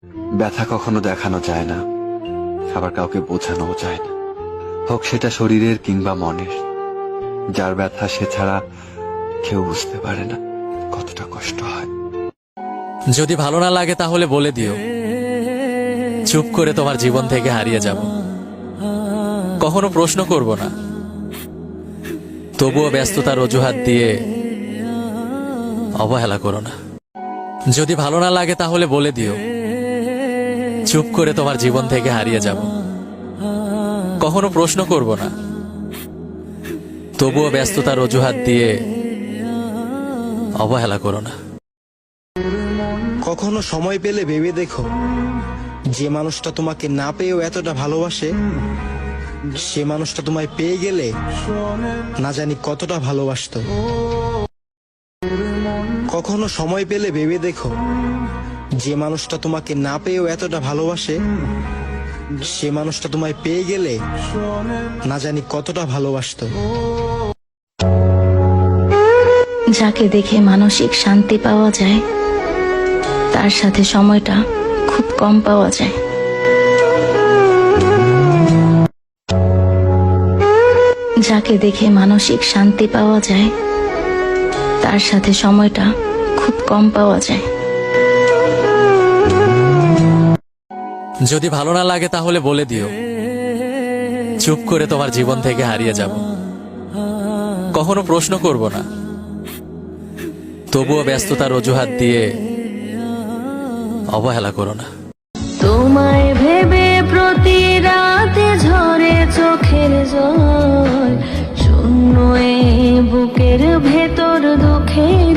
ব্যথা কখনো দেখানো যায় না, আবার কাউকে বোঝানোও যায় না, হোক সেটা শরীরের কিংবা মনের। যার ব্যথা সে ছাড়া কেউ বুঝতে পারে না কতটা কষ্ট হয়। যদি ভালো না লাগে তাহলে বলে দিও, চুপ করে তোমার জীবন থেকে হারিয়ে যাব। কখনো প্রশ্ন করব না, তবুও ব্যস্ততার অজুহাত দিয়ে অবহেলা করো না। যদি ভালো না লাগে তাহলে বলে দিও, চুপ করে তোমার জীবন থেকে হারিয়ে যাব। কখনো প্রশ্ন করব না, তবুও ব্যস্ততার অজুহাত দিয়ে অবহেলা করো না। কখনো সময় পেলে ভেবে দেখো, যে মানুষটা তোমাকে না পেয়েও এতটা ভালোবাসে, সে মানুষটা তোমায় পেয়ে গেলে না জানি কতটা ভালোবাসতো। কখনো সময় পেলে ভেবে দেখো, যে মানুষটা তোমাকে না পেয়েও এতটা ভালোবাসে, সে মানুষটা তোমায় পেয়ে গেলে না জানি কতটা ভালোবাসতো। যাকে দেখে মানসিক শান্তি পাওয়া যায়, তার সাথে সময়টা খুব কম পাওয়া যায়। যাকে দেখে মানসিক শান্তি পাওয়া যায়, তার সাথে সময়টা খুব কম পাওয়া যায়। যদি ভালো না লাগে তাহলে বলে দিও, চুপ করে তোমার জীবন থেকে হারিয়ে যাব। কখনো প্রশ্ন করব না, তবুও ব্যস্ততার অজুহাত দিয়ে অবহেলা করো না। তোমায় ভেবে প্রতি রাতে ঝরে চোখের জল, শূন্য এ বুকের ভেতর দুঃখের